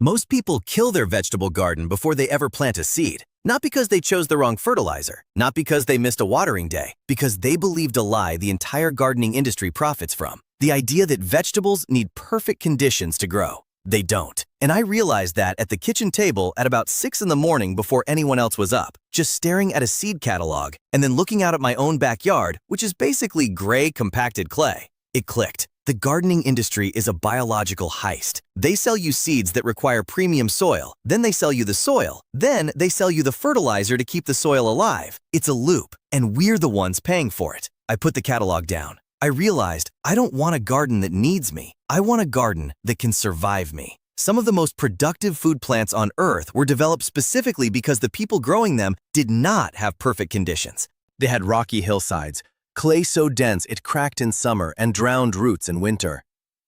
Most people kill their vegetable garden before they ever plant a seed. Not because they chose the wrong fertilizer, not because they missed a watering day, because they believed a lie the entire gardening industry profits from. The idea that vegetables need perfect conditions to grow. They don't. And I realized that at the kitchen table at about 6 in the morning before anyone else was up, just staring at a seed catalog and then looking out at my own backyard, which is basically gray compacted clay. It clicked. The gardening industry is a biological heist. They sell you seeds that require premium soil, then they sell you the soil, then they sell you the fertilizer to keep the soil alive. It's a loop, and we're the ones paying for it. I put the catalog down. I realized I don't want a garden that needs me. I want a garden that can survive me. Some of the most productive food plants on Earth were developed specifically because the people growing them did not have perfect conditions. They had rocky hillsides, clay so dense it cracked in summer and drowned roots in winter.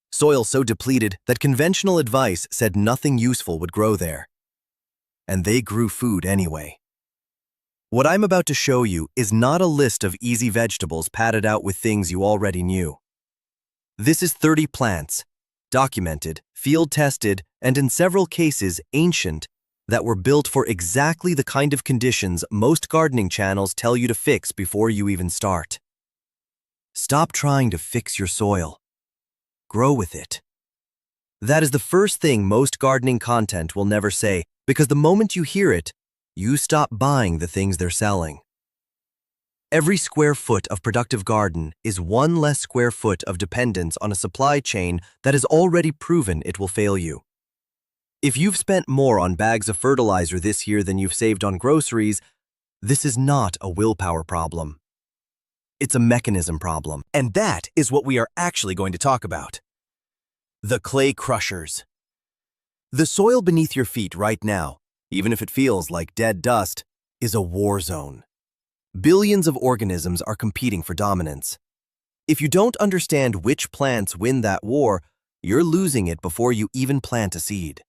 Soil so depleted that conventional advice said nothing useful would grow there. And they grew food anyway. What I'm about to show you is not a list of easy vegetables padded out with things you already knew. This is 30 plants, documented, field-tested, and in several cases ancient, that were built for exactly the kind of conditions most gardening channels tell you to fix before you even start. Stop trying to fix your soil. Grow with it. That is the first thing most gardening content will never say, because the moment you hear it, you stop buying the things they're selling. Every square foot of productive garden is one less square foot of dependence on a supply chain that has already proven it will fail you. If you've spent more on bags of fertilizer this year than you've saved on groceries, this is not a willpower problem. It's a mechanism problem. And that is what we are actually going to talk about. The clay crushers. The soil beneath your feet right now, even if it feels like dead dust, is a war zone. Billions of organisms are competing for dominance. If you don't understand which plants win that war, you're losing it before you even plant a seed.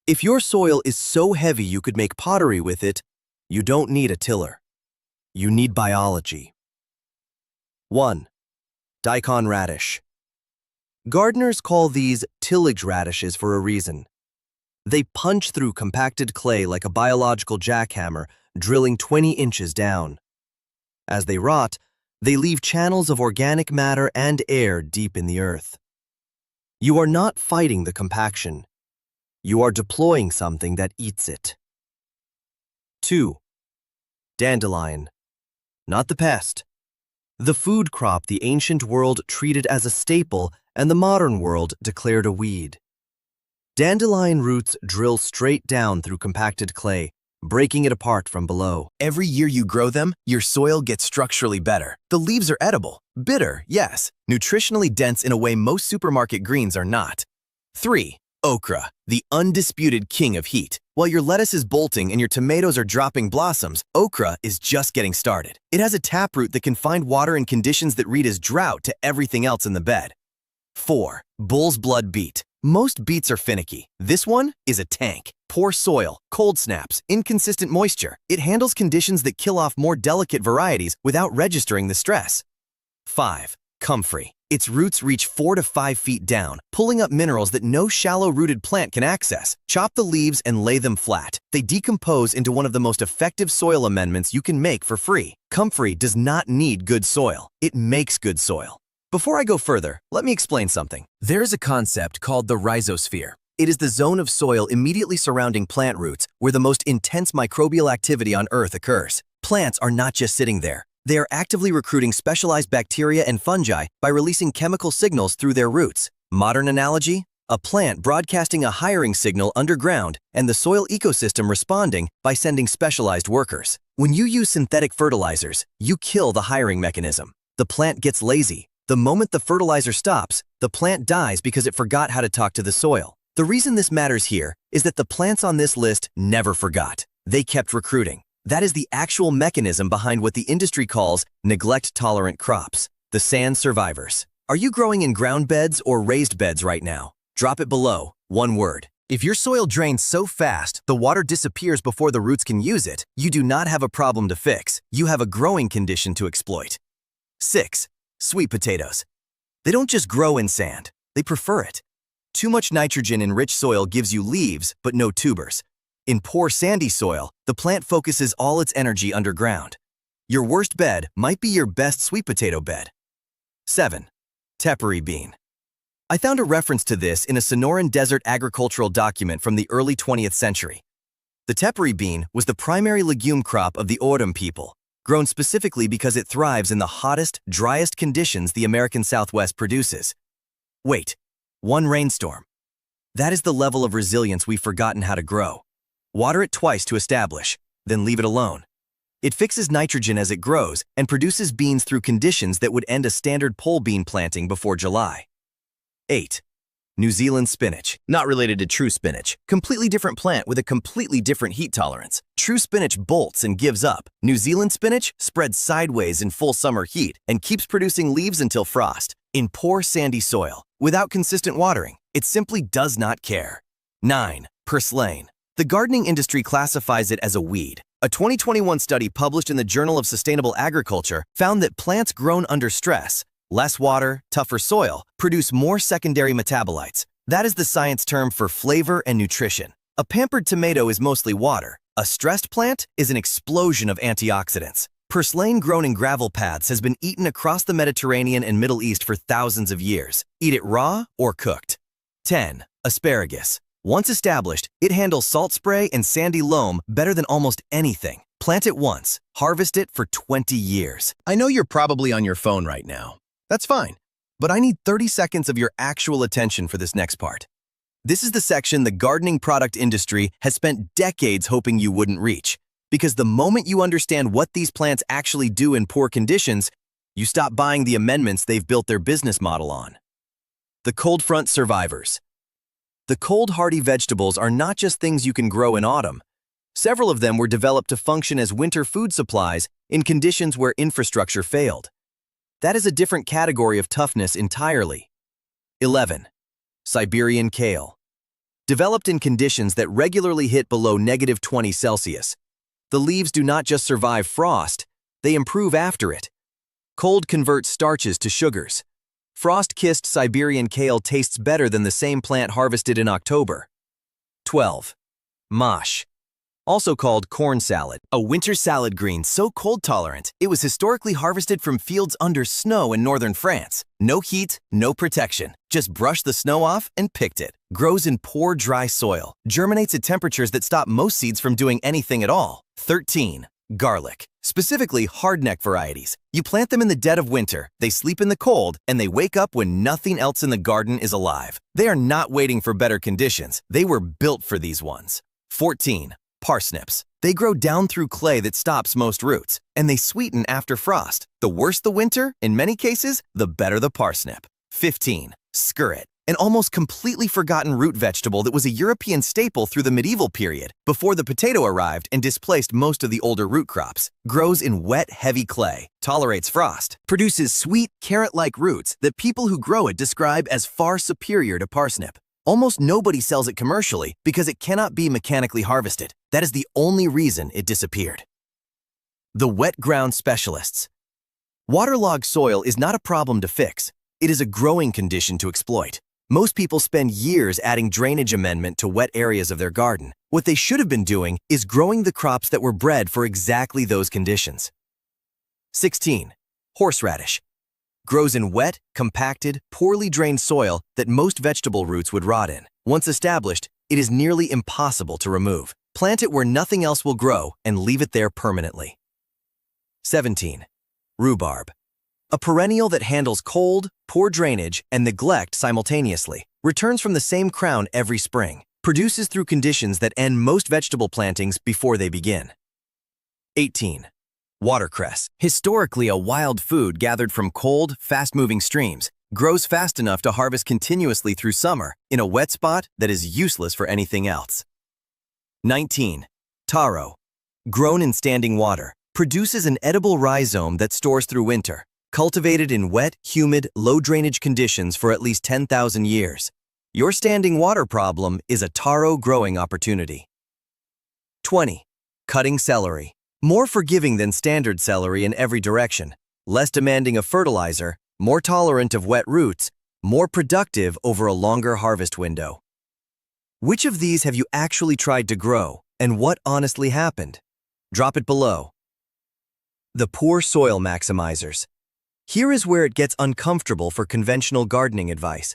If your soil is so heavy you could make pottery with it, you don't need a tiller. You need biology. 1. Daikon radish. Gardeners call these tillage radishes for a reason. They punch through compacted clay like a biological jackhammer, drilling 20 inches down. As they rot, they leave channels of organic matter and air deep in the earth. You are not fighting the compaction. You are deploying something that eats it. 2. Dandelion. Not the pest. The food crop the ancient world treated as a staple and the modern world declared a weed. Dandelion roots drill straight down through compacted clay, breaking it apart from below. Every year you grow them, your soil gets structurally better. The leaves are edible. Bitter, yes. Nutritionally dense in a way most supermarket greens are not. 3. Okra, the undisputed king of heat. While your lettuce is bolting and your tomatoes are dropping blossoms, okra is just getting started. It has a taproot that can find water in conditions that read as drought to everything else in the bed. 4. Bull's blood beet. Most beets are finicky. This one is a tank. Poor soil, cold snaps, inconsistent moisture. It handles conditions that kill off more delicate varieties without registering the stress. 5. Comfrey. Its roots reach 4 to 5 feet down, pulling up minerals that no shallow-rooted plant can access. Chop the leaves and lay them flat. They decompose into one of the most effective soil amendments you can make for free. Comfrey does not need good soil. It makes good soil. Before I go further, let me explain something. There is a concept called the rhizosphere. It is the zone of soil immediately surrounding plant roots where the most intense microbial activity on Earth occurs. Plants are not just sitting there. They are actively recruiting specialized bacteria and fungi by releasing chemical signals through their roots. Modern analogy? A plant broadcasting a hiring signal underground and the soil ecosystem responding by sending specialized workers. When you use synthetic fertilizers, you kill the hiring mechanism. The plant gets lazy. The moment the fertilizer stops, the plant dies because it forgot how to talk to the soil. The reason this matters here is that the plants on this list never forgot. They kept recruiting. That is the actual mechanism behind what the industry calls neglect-tolerant crops, the sand survivors. Are you growing in ground beds or raised beds right now? Drop it below, one word. If your soil drains so fast the water disappears before the roots can use it, you do not have a problem to fix. You have a growing condition to exploit. 6. Sweet potatoes. They don't just grow in sand. They prefer it. Too much nitrogen in rich soil gives you leaves, but no tubers. In poor sandy soil, the plant focuses all its energy underground. Your worst bed might be your best sweet potato bed. 7. Tepary bean. I found a reference to this in a Sonoran Desert agricultural document from the early 20th century. The tepary bean was the primary legume crop of the O'odham people, grown specifically because it thrives in the hottest, driest conditions the American Southwest produces. Wait, one rainstorm. That is the level of resilience we've forgotten how to grow. Water it twice to establish, then leave it alone. It fixes nitrogen as it grows and produces beans through conditions that would end a standard pole bean planting before July. 8. New Zealand spinach. Not related to true spinach. Completely different plant with a completely different heat tolerance. True spinach bolts and gives up. New Zealand spinach spreads sideways in full summer heat and keeps producing leaves until frost. In poor sandy soil, without consistent watering, it simply does not care. 9. Purslane. The gardening industry classifies it as a weed. A 2021 study published in the Journal of Sustainable Agriculture found that plants grown under stress, less water, tougher soil, produce more secondary metabolites. That is the science term for flavor and nutrition. A pampered tomato is mostly water. A stressed plant is an explosion of antioxidants. Purslane grown in gravel paths has been eaten across the Mediterranean and Middle East for thousands of years. Eat it raw or cooked. 10. Asparagus. Once established, it handles salt spray and sandy loam better than almost anything. Plant it once, harvest it for 20 years. I know you're probably on your phone right now. That's fine, but I need 30 seconds of your actual attention for this next part. This is the section the gardening product industry has spent decades hoping you wouldn't reach, because the moment you understand what these plants actually do in poor conditions, you stop buying the amendments they've built their business model on. The cold front survivors. The cold hardy vegetables are not just things you can grow in autumn. Several of them were developed to function as winter food supplies in conditions where infrastructure failed. That is a different category of toughness entirely. 11. Siberian kale. Developed in conditions that regularly hit below -20 Celsius, the leaves do not just survive frost, they improve after it. Cold converts starches to sugars. Frost-kissed Siberian kale tastes better than the same plant harvested in October. 12. Mâche. Also called corn salad, a winter salad green so cold-tolerant, it was historically harvested from fields under snow in northern France. No heat, no protection. Just brushed the snow off and picked it. Grows in poor, dry soil. Germinates at temperatures that stop most seeds from doing anything at all. 13. Garlic. Specifically hardneck varieties. You plant them in the dead of winter, they sleep in the cold, and they wake up when nothing else in the garden is alive. They are not waiting for better conditions. They were built for these ones. 14. Parsnips. They grow down through clay that stops most roots, and they sweeten after frost. The worse the winter, in many cases, the better the parsnip. 15. Skirret. An almost completely forgotten root vegetable that was a European staple through the medieval period, before the potato arrived and displaced most of the older root crops. Grows in wet, heavy clay, tolerates frost, produces sweet, carrot-like roots that people who grow it describe as far superior to parsnip. Almost nobody sells it commercially because it cannot be mechanically harvested. That is the only reason it disappeared. The wet ground specialists. Waterlogged soil is not a problem to fix. It is a growing condition to exploit. Most people spend years adding drainage amendment to wet areas of their garden. What they should have been doing is growing the crops that were bred for exactly those conditions. 16. Horseradish. Grows in wet, compacted, poorly drained soil that most vegetable roots would rot in. Once established, it is nearly impossible to remove. Plant it where nothing else will grow and leave it there permanently. 17. Rhubarb. A perennial that handles cold, poor drainage, and neglect simultaneously. Returns from the same crown every spring. Produces through conditions that end most vegetable plantings before they begin. 18. Watercress. Historically a wild food gathered from cold, fast-moving streams. Grows fast enough to harvest continuously through summer in a wet spot that is useless for anything else. 19. Taro. Grown in standing water. Produces an edible rhizome that stores through winter. Cultivated in wet, humid, low-drainage conditions for at least 10,000 years. Your standing water problem is a taro growing opportunity. 20. Cutting celery. More forgiving than standard celery in every direction. Less demanding of fertilizer, more tolerant of wet roots, more productive over a longer harvest window. Which of these have you actually tried to grow, and what honestly happened? Drop it below. The poor soil maximizers. Here is where it gets uncomfortable for conventional gardening advice.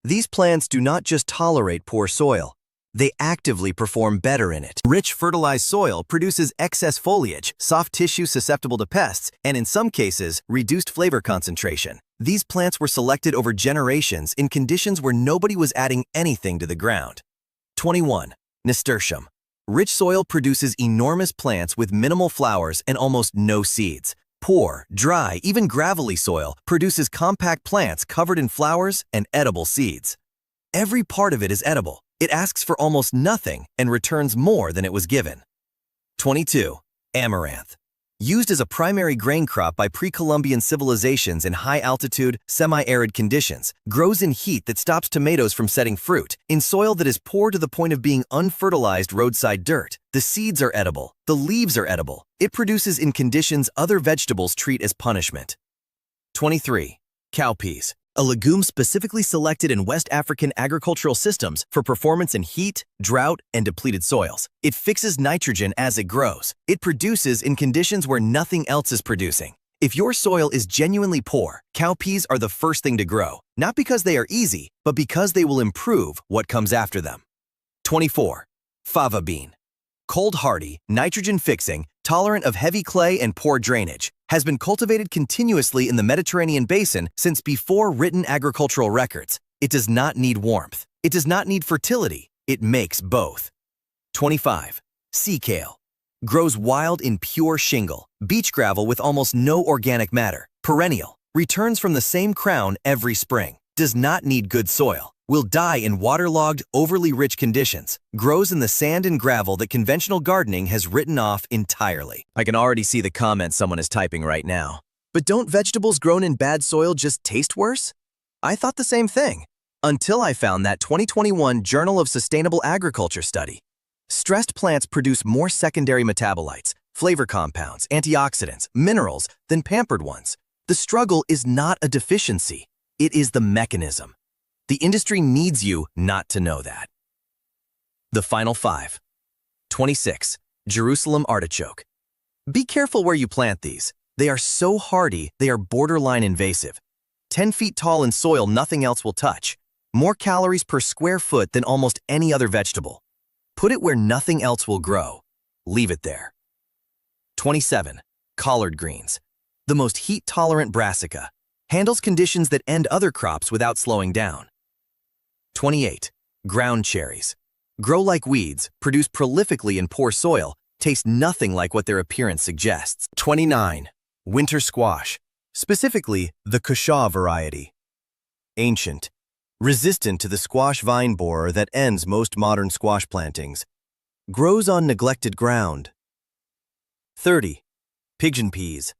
These plants do not just tolerate poor soil, they actively perform better in it. Rich, fertilized soil produces excess foliage, soft tissue susceptible to pests, and in some cases, reduced flavor concentration. These plants were selected over generations in conditions where nobody was adding anything to the ground. 21. Nasturtium. Rich soil produces enormous plants with minimal flowers and almost no seeds. Poor, dry, even gravelly soil produces compact plants covered in flowers and edible seeds. Every part of it is edible. It asks for almost nothing and returns more than it was given. 22. Amaranth. Used as a primary grain crop by pre-Columbian civilizations in high-altitude, semi-arid conditions, grows in heat that stops tomatoes from setting fruit, in soil that is poor to the point of being unfertilized roadside dirt. The seeds are edible. The leaves are edible. It produces in conditions other vegetables treat as punishment. 23. Cowpeas. A legume specifically selected in West African agricultural systems for performance in heat, drought, and depleted soils. It fixes nitrogen as it grows. It produces in conditions where nothing else is producing. If your soil is genuinely poor, cowpeas are the first thing to grow, not because they are easy, but because they will improve what comes after them. 24. Fava bean. Cold-hardy, nitrogen-fixing, tolerant of heavy clay and poor drainage, has been cultivated continuously in the Mediterranean basin since before written agricultural records. It does not need warmth. It does not need fertility. It makes both. 25. Sea kale. Grows wild in pure shingle, beach gravel with almost no organic matter. Perennial. Returns from the same crown every spring. Does not need good soil. Will die in waterlogged, overly rich conditions. Grows in the sand and gravel that conventional gardening has written off entirely. I can already see the comments someone is typing right now. But don't vegetables grown in bad soil just taste worse? I thought the same thing, until I found that 2021 Journal of Sustainable Agriculture study. Stressed plants produce more secondary metabolites, flavor compounds, antioxidants, minerals than pampered ones. The struggle is not a deficiency. It is the mechanism. The industry needs you not to know that. The final 5. 26. Jerusalem artichoke. Be careful where you plant these. They are so hardy, they are borderline invasive. 10 feet tall in soil nothing else will touch. More calories per square foot than almost any other vegetable. Put it where nothing else will grow. Leave it there. 27. Collard greens. The most heat-tolerant brassica. Handles conditions that end other crops without slowing down. 28. Ground cherries. Grow like weeds, produce prolifically in poor soil, taste nothing like what their appearance suggests. 29. Winter squash. Specifically, the Kushaw variety. Ancient. Resistant to the squash vine borer that ends most modern squash plantings. Grows on neglected ground. 30. Pigeon peas.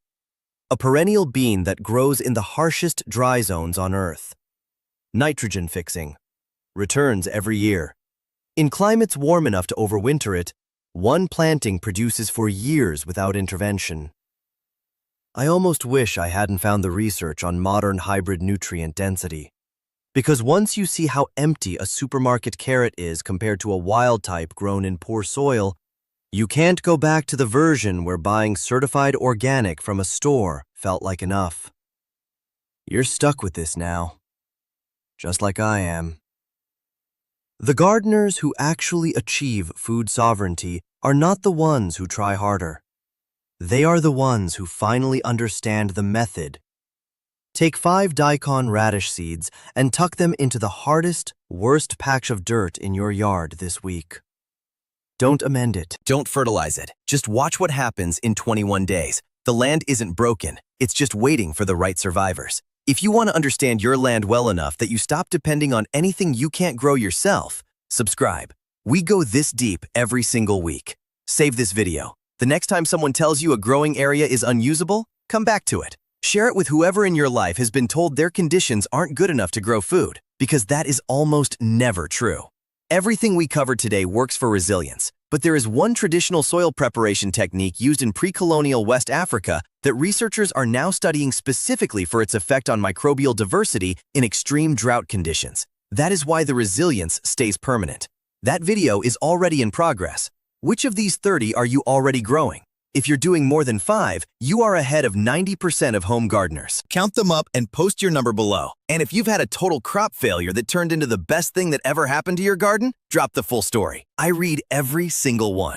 A perennial bean that grows in the harshest dry zones on Earth. Nitrogen fixing. Returns every year. In climates warm enough to overwinter it, one planting produces for years without intervention. I almost wish I hadn't found the research on modern hybrid nutrient density. Because once you see how empty a supermarket carrot is compared to a wild type grown in poor soil, you can't go back to the version where buying certified organic from a store felt like enough. You're stuck with this now, just like I am. The gardeners who actually achieve food sovereignty are not the ones who try harder. They are the ones who finally understand the method. Take 5 daikon radish seeds and tuck them into the hardest, worst patch of dirt in your yard this week. Don't amend it. Don't fertilize it. Just watch what happens in 21 days. The land isn't broken. It's just waiting for the right survivors. If you want to understand your land well enough that you stop depending on anything you can't grow yourself, subscribe. We go this deep every single week. Save this video. The next time someone tells you a growing area is unusable, come back to it. Share it with whoever in your life has been told their conditions aren't good enough to grow food, because that is almost never true. Everything we covered today works for resilience, But there is one traditional soil preparation technique used in pre-colonial West Africa that researchers are now studying specifically for its effect on microbial diversity in extreme drought conditions. That is why the resilience stays permanent. That video is already in progress. Which of these 30 are you already growing? If you're doing more than 5, you are ahead of 90% of home gardeners. Count them up and post your number below. And if you've had a total crop failure that turned into the best thing that ever happened to your garden, drop the full story. I read every single one.